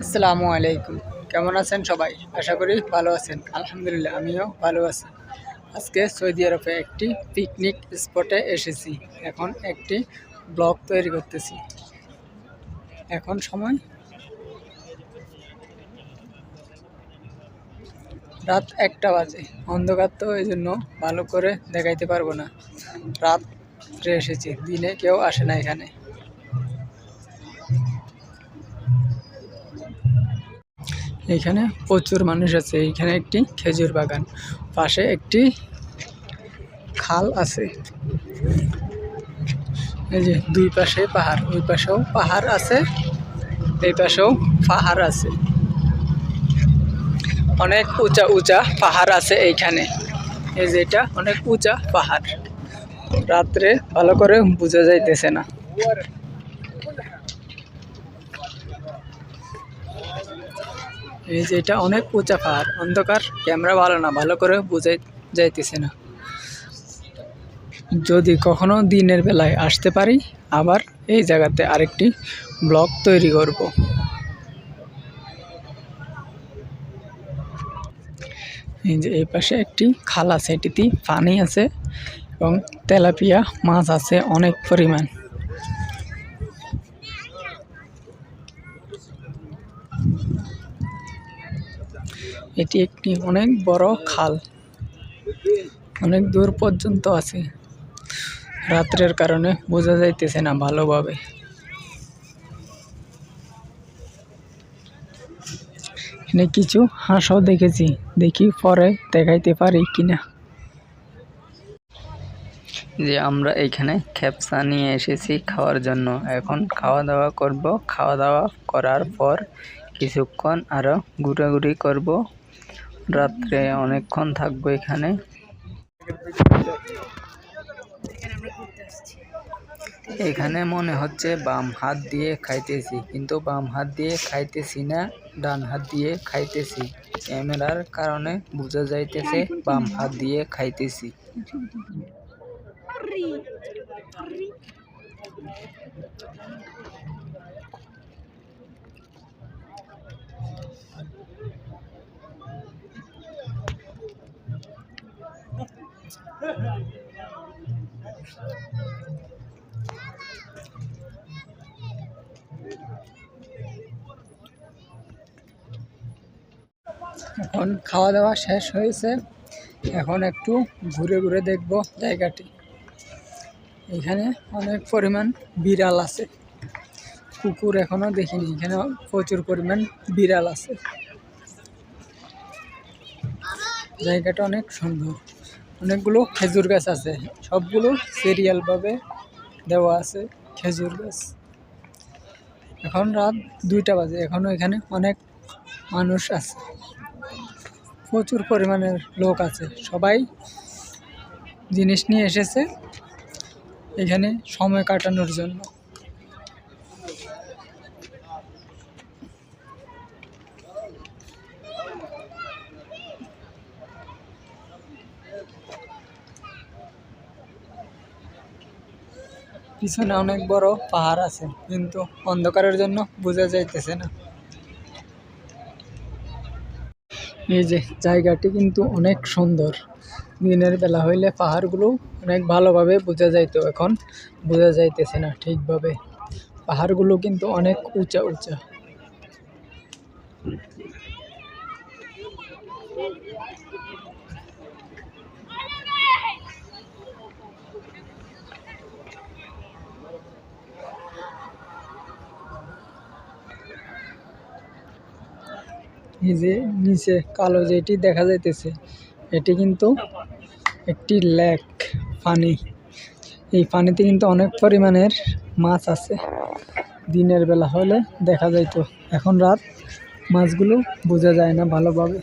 আসসালামু আলাইকুম। কেমন আছেন সবাই? আশা করি ভালো আছেন। আলহামদুলিল্লাহ আমিও ভালো আছি। আজকে সৌদি আরবে একটি পিকনিক স্পটে এসেছি। এখন একটি ব্লগ তৈরি করতেছি। এখন সময় রাত 1টা বাজে। অন্ধকার তো এই জন্য ভালো করে দেখাইতে পারবো না। রাত্রে এসেছি, দিনে কেউ আসে না এখানে। এখানে প্রচুর মানুষ আছে। এইখানে একটি খেজুর বাগান, পাশে একটি খাল আছে। এই যে দুই পাশে পাহাড়, ওই পাশেও পাহাড় আছে, এই পাশেও পাহাড় আছে। অনেক উঁচা উঁচা পাহাড় আছে এইখানে। এই যে এটা অনেক উঁচা পাহাড়, রাত্রে ভালো করে বোঝা যাইতেছে না। এই যে এটা অনেক উঁচা পাহাড়, অন্ধকার, ক্যামেরা ভালো না, ভালো করে বোঝা যাইতেছে না। যদি কখনো দিনের বেলায় আসতে পারি, আবার এই জায়গাতে আরেকটি ব্লগ তৈরি করব। এই যে এই পাশে একটি খাল আছে, এটিতে পানি আছে এবং তেলাপিয়া মাছ আছে অনেক পরিমাণ। এটি একটি অনেক বড় খাল, অনেক দূর পর্যন্ত আছে। রাত্রের কারণে বোঝা যাইতেছে না ভালোভাবে। এখানে কিছু হাঁসও দেখেছি, দেখি পরে দেখাইতে পারি কিনা। যে আমরা এইখানে খেপসা নিয়ে এসেছি খাওয়ার জন্য। এখন খাওয়া দাওয়া করব। খাওয়া দাওয়া করার পর কিছুক্ষণ আরও ঘোরাঘুরি করব। রাত্রে অনেকক্ষণ থাকবো এখানে। এখানে মনে হচ্ছে বাম হাত দিয়ে খাইতেছি, কিন্তু বাম হাত দিয়ে খাইতেছি না, ডান হাত দিয়ে খাইতেছি। ক্যামেরার কারণে বোঝা যাইতেছে বাম হাত দিয়ে খাইতেছি। এখন খাওয়া দাওয়া শেষ হয়েছে, এখন একটু ঘুরে ঘুরে দেখব জায়গাটি। এখানে অনেক পরিমাণ বিড়াল আছে, কুকুর এখনো দেখিনি। এখানে প্রচুর পরিমাণ বিড়াল আছে। জায়গাটা অনেক সুন্দর। অনেকগুলো খেজুর গাছ আছে, সবগুলো সিরিয়ালভাবে দেওয়া আছে খেজুর গাছ। এখন রাত 2টা বাজে, এখনো এখানে অনেক মানুষ আছে, প্রচুর পরিমাণের লোক আছে। সবাই জিনিস নিয়ে এসেছে এখানে সময় কাটানোর জন্য। পিছনে অনেক বড় পাহাড় আছে, কিন্তু অন্ধকারের জন্য বোঝা যাইতেছে না। এই যে জায়গাটি কিন্তু অনেক সুন্দর। দিনের বেলা হইলে পাহাড়গুলো অনেক ভালোভাবে বোঝা যাইতো, এখন বোঝা যাইতেছে না ঠিকভাবে। পাহাড়গুলো কিন্তু অনেক উঁচা উঁচা। এই যে নিচে কালো যেটি দেখা যাইতেছে, এটি কিন্তু একটি লেক, পানি। এই পানিতে কিন্তু অনেক পরিমাণের মাছ আছে। দিনের বেলা হলে দেখা যাইতো, এখন রাত, মাছগুলো বোঝা যায় না ভালোভাবে।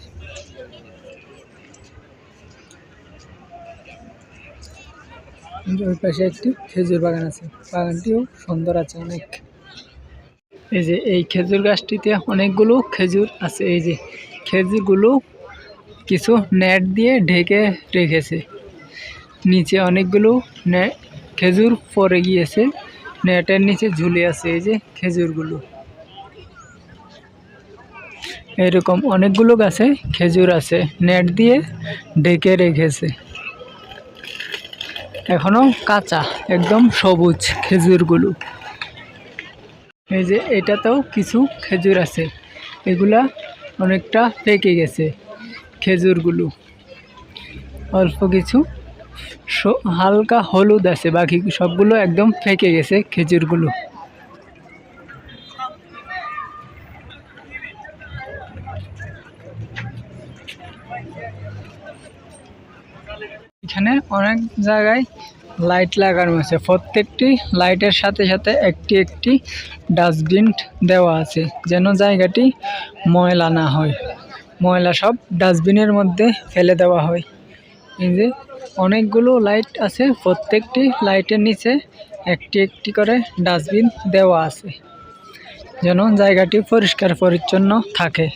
ওই পাশে একটি খেজুর বাগান আছে, বাগানটিও সুন্দর আছে অনেক। এই যে এই খেজুর গাছটিতে অনেকগুলো খেজুর আছে। এই যে খেজুরগুলো কিছু নেট দিয়ে ঢেকে রেখেছে। নিচে অনেকগুলো খেজুর পড়ে গিয়েছে, নেটের নিচে ঝুলে আছে এই যে খেজুরগুলো। এরকম অনেকগুলো গাছে খেজুর আছে, নেট দিয়ে ঢেকে রেখেছে। এখনো কাঁচা, একদম সবুজ খেজুরগুলো। এই যে এটাতেও কিছু খেজুর আছে, এগুলা অনেকটা পেকে গেছে খেজুরগুলো। অল্প কিছু হালকা হলুদ আছে, বাকি সবগুলো একদম পেকে গেছে খেজুরগুলো। এখানে অনেক জায়গায় লাইট লাগানো আছে, প্রত্যেকটি লাইটের সাথে সাথে একটি একটি ডাস্টবিন দেওয়া আছে, যেন জায়গাটি ময়লা না হয়, ময়লা সব ডাস্টবিনের মধ্যে ফেলে দেওয়া হয়। এই যে অনেকগুলো লাইট আছে, প্রত্যেকটি লাইটের নিচে একটি একটি করে ডাস্টবিন দেওয়া আছে, যেন জায়গাটি পরিষ্কার পরিচ্ছন্ন থাকে।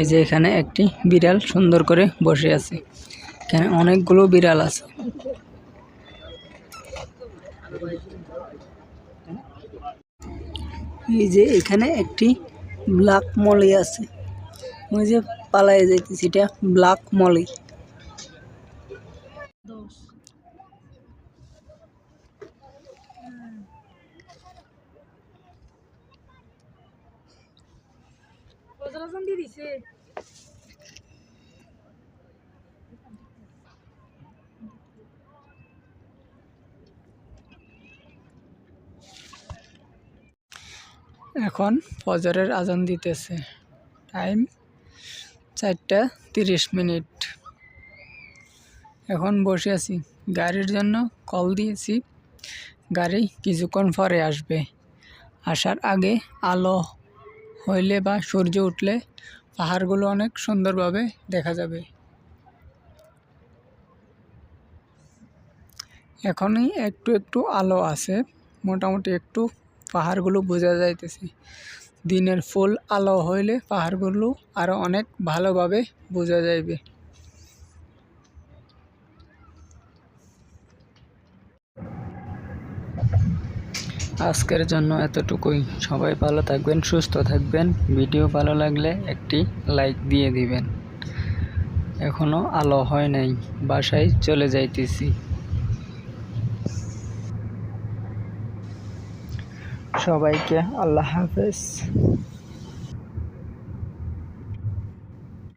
এই যে এখানে একটি বিড়াল সুন্দর করে বসে আছে, এখানে অনেকগুলো বিড়াল আছে। এই যে এখানে একটি ব্ল্যাক মলি আছে, ওই যে পালাই যাইতেছি, এটা ব্ল্যাক মলি। এখন ফজরের আজান দিতেছে, টাইম 4:30। এখন বসে আছি, গাড়ির জন্য কল দিয়েছি, গাড়ি কিছুক্ষণ পরে আসবে। আসার আগে আলো হইলে বা সূর্য উঠলে পাহাড়গুলো অনেক সুন্দরভাবে দেখা যাবে। এখনই একটু একটু আলো আছে, মোটামুটি একটু পাহাড়গুলো বোঝা যাইতেছে। দিনের ফুল আলো হইলে পাহাড়গুলো আরো অনেক ভালোভাবে বোঝা যাইবে। আজকের জন্য এতটুকুই। সবাই ভালো থাকবেন, সুস্থ থাকবেন। ভিডিও ভালো লাগলে একটি লাইক দিয়ে দিবেন। এখনো আলো হয় নাই, বাসায় চলে যাইতেছি। সবাইকে আল্লাহ হাফেজ।